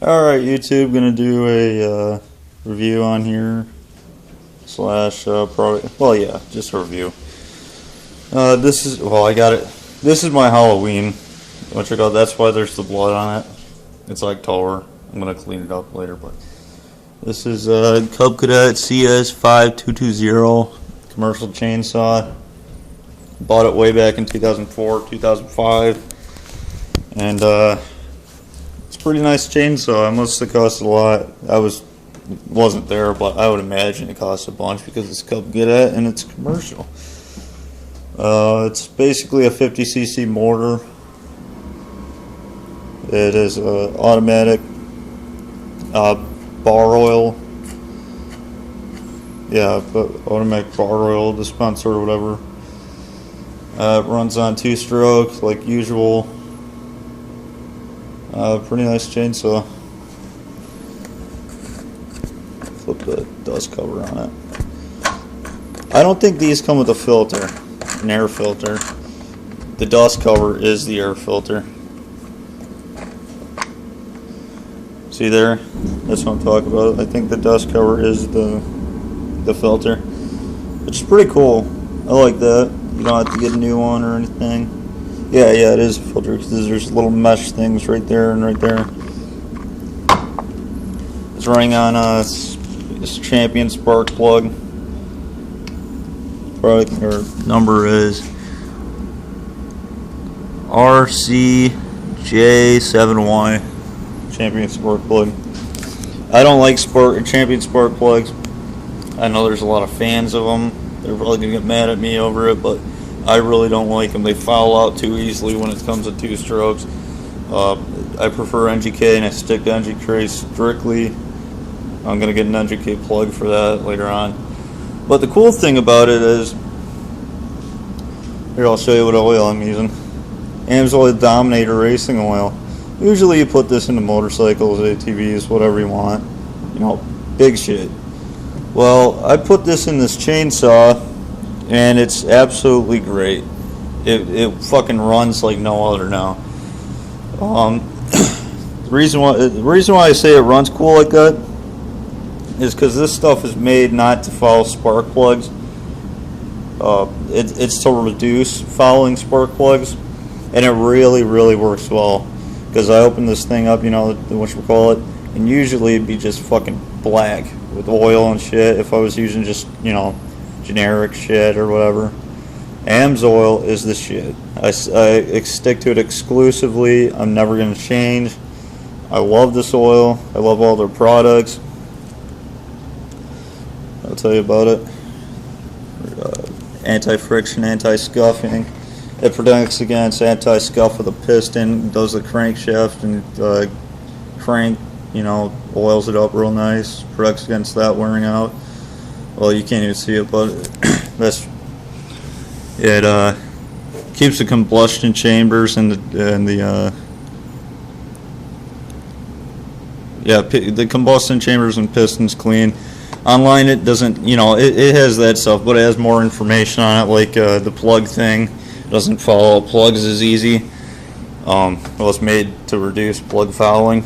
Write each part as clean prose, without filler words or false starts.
Alright, YouTube, gonna do a review on here slash probably, well, yeah, just a review. This is, well, I got it. This is my Halloween, which I got. That's why there's the blood on it. It's like taller. I'm gonna clean it up later, but this is Cadet cs-5220 commercial chainsaw. Bought it way back in 2004, 2005, and it's a pretty nice chainsaw. It must have cost a lot. Wasn't there, but I would imagine it costs a bunch because it's Cadet and it's commercial. It's basically a 50cc mortar. It is automatic bar oil. Yeah, but automatic bar oil dispenser or whatever. It runs on 2-stroke like usual. Pretty nice chainsaw. Flip the dust cover on it. I don't think these come with a filter, an air filter. The dust cover is the air filter. See there? That's what I'm talking about. I think the dust cover is the filter, which is pretty cool. I like that. You don't have to get a new one or anything. Yeah, it is a filter because there's little mesh things right there and right there. It's running on this Champion spark plug. Product or number is RCJ7Y. Champion spark plug. I don't like Champion spark plugs. I know there's a lot of fans of them. They're probably gonna get mad at me over it, but I really don't like them. They foul out too easily when it comes to 2 strokes. I prefer NGK, and I stick to NGK strictly. I'm gonna get an NGK plug for that later on. But the cool thing about it is, here, I'll show you what oil I'm using. AMSOIL Dominator Racing Oil. Usually you put this into motorcycles, ATVs, whatever you want. You know, big shit. Well, I put this in this chainsaw, and it's absolutely great. It fucking runs like no other now. The reason why I say it runs cool like that is because this stuff is made not to foul spark plugs. It's to reduce fouling spark plugs, and it really works well. Because I open this thing up, you know, whatchamacallit, and usually it'd be just fucking black with oil and shit if I was using just, you know, generic shit or whatever. AMSOIL is the shit. I stick to it exclusively. I'm never going to change. I love this oil. I love all their products. I'll tell you about it. Anti-friction, anti-scuffing. It protects against anti-scuff with a piston. Does the crankshaft and crank, you know, oils it up real nice. Protects against that wearing out. Well, you can't even see it, but it keeps the combustion chambers and the combustion chambers and pistons clean. Online it doesn't, you know, it has that stuff, but it has more information on it, like the plug thing. Doesn't follow plugs as easy. Well, it's made to reduce plug fouling.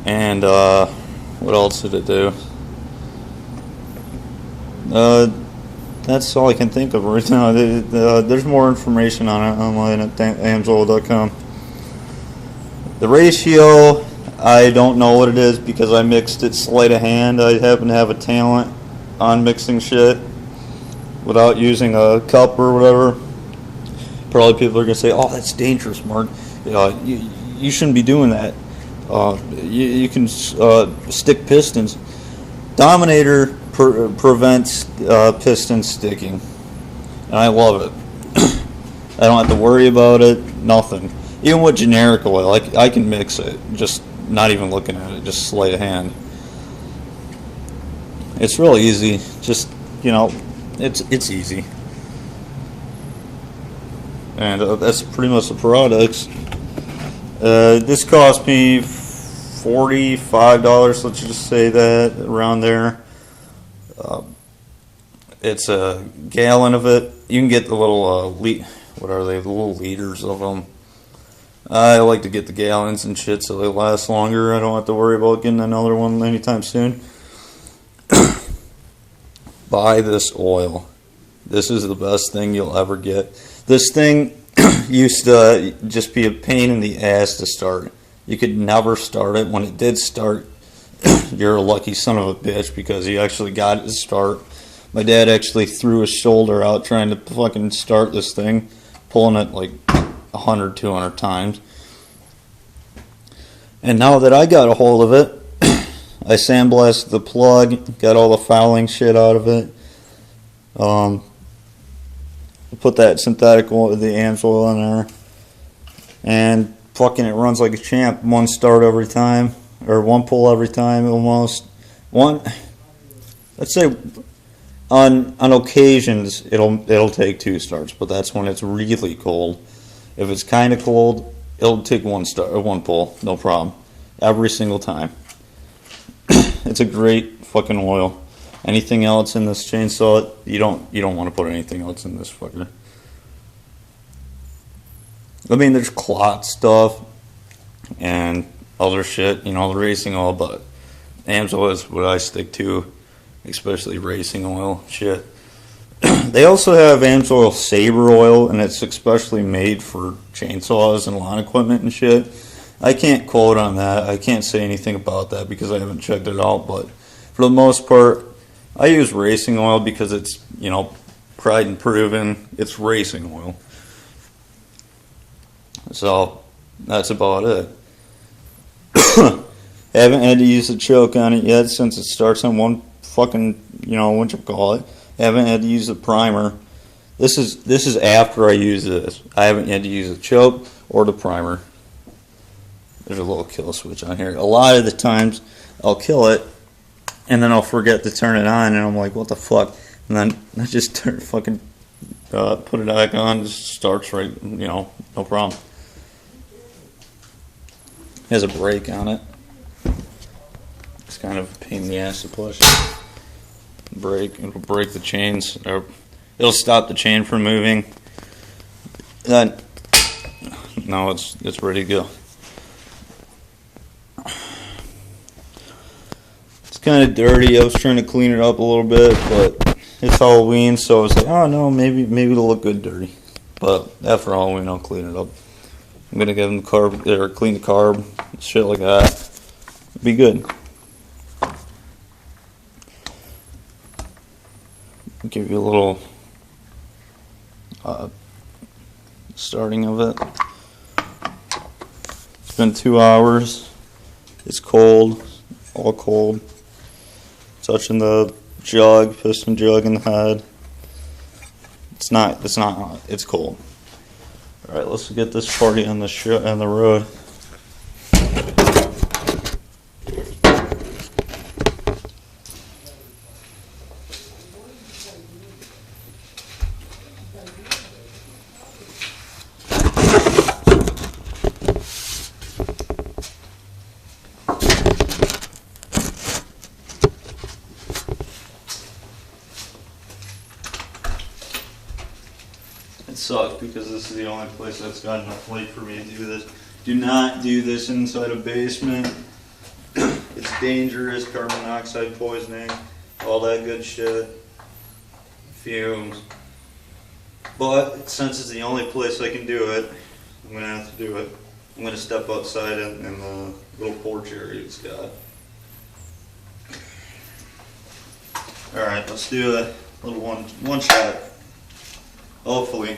And what else did it do? That's all I can think of right now. There's more information on it online at amsoil.com. The ratio, I don't know what it is because I mixed it sleight of hand. I happen to have a talent on mixing shit without using a cup or whatever. Probably people are going to say, oh, that's dangerous, Mark. You shouldn't be doing that. You can stick pistons. Dominator prevents piston sticking, and I love it. I don't have to worry about it, nothing. Even with generic oil, I can mix it, just not even looking at it, just sleight of hand. It's real easy, just, you know, it's easy. And that's pretty much the products. This cost me $45, let's just say that, around there. It's a gallon of it. You can get the little what are they? The little liters of them. I like to get the gallons and shit so they last longer. I don't have to worry about getting another one anytime soon. Buy this oil. This is the best thing you'll ever get. This thing used to just be a pain in the ass to start. You could never start it. When it did start, you're a lucky son of a bitch because you actually got it to start. My dad actually threw his shoulder out trying to fucking start this thing, pulling it like 100, 200 times. And now that I got a hold of it, I sandblasted the plug, got all the fouling shit out of it. Put that synthetic oil, the AMS oil in there, and fucking it runs like a champ. One start every time, or one pull every time almost. Let's say on occasions it'll take 2 starts, but that's when it's really cold. If it's kind of cold, it'll take 1 start or 1 pull, no problem, every single time. It's a great fucking oil. Anything else in this chainsaw, you don't want to put anything else in this fucker. I mean, there's clot stuff and other shit, you know, the racing oil, but AMS oil is what I stick to, especially racing oil shit. They also have AMS oil Saber oil, and it's especially made for chainsaws and lawn equipment and shit. I can't quote on that. I can't say anything about that because I haven't checked it out, but for the most part, I use racing oil because it's, you know, tried and proven. It's racing oil. So, that's about it. Haven't had to use a choke on it yet since it starts on one fucking, you know, what you call it. Haven't had to use a primer. This is after I use this. I haven't had to use a choke or the primer. There's a little kill switch on here. A lot of the times I'll kill it and then I'll forget to turn it on, and I'm like, what the fuck? And then I just put it back on, it just starts right, you know, no problem. It has a brake on it. It's kind of a pain in the ass to push. Brake, it'll break the chains, or it'll stop the chain from moving. Then, now it's ready to go. Kind of dirty. I was trying to clean it up a little bit, but it's Halloween, so I was like, oh no, maybe it'll look good dirty. But after Halloween, I'll clean it up. I'm gonna give them the carb, or clean the carb, shit like that. It'll be good. I'll give you a little starting of it. It's been 2 hours. It's cold, all cold. Touching the jug, piston jug in the head. It's not hot, it's cold. Alright, let's get this party on the road. It sucks because this is the only place that's got enough light for me to do this. Do not do this inside a basement. It's dangerous, carbon monoxide poisoning, all that good shit, fumes. But since it's the only place I can do it, I'm going to have to do it. I'm going to step outside in the little porch area it's got. Alright, let's do a little one shot. Hopefully.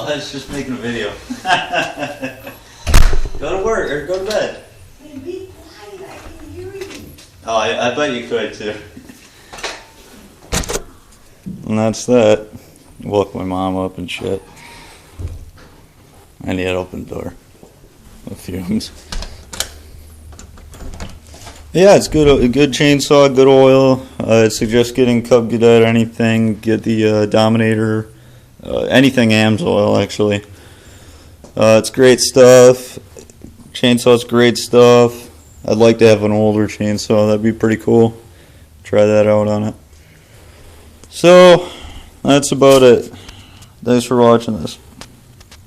I was just making a video. Go to work or go to bed. Be quiet, I can hear you. Oh, I bet you could too. And that's that. Woke my mom up and shit. I need to open the door. The fumes. Yeah, it's good. A good chainsaw, good oil. I'd suggest getting Cub Cadet. Anything. Get the Dominator. Anything AMS oil actually. It's great stuff. Chainsaw's great stuff. I'd like to have an older chainsaw. That'd be pretty cool. Try that out on it. So that's about it. Thanks for watching this.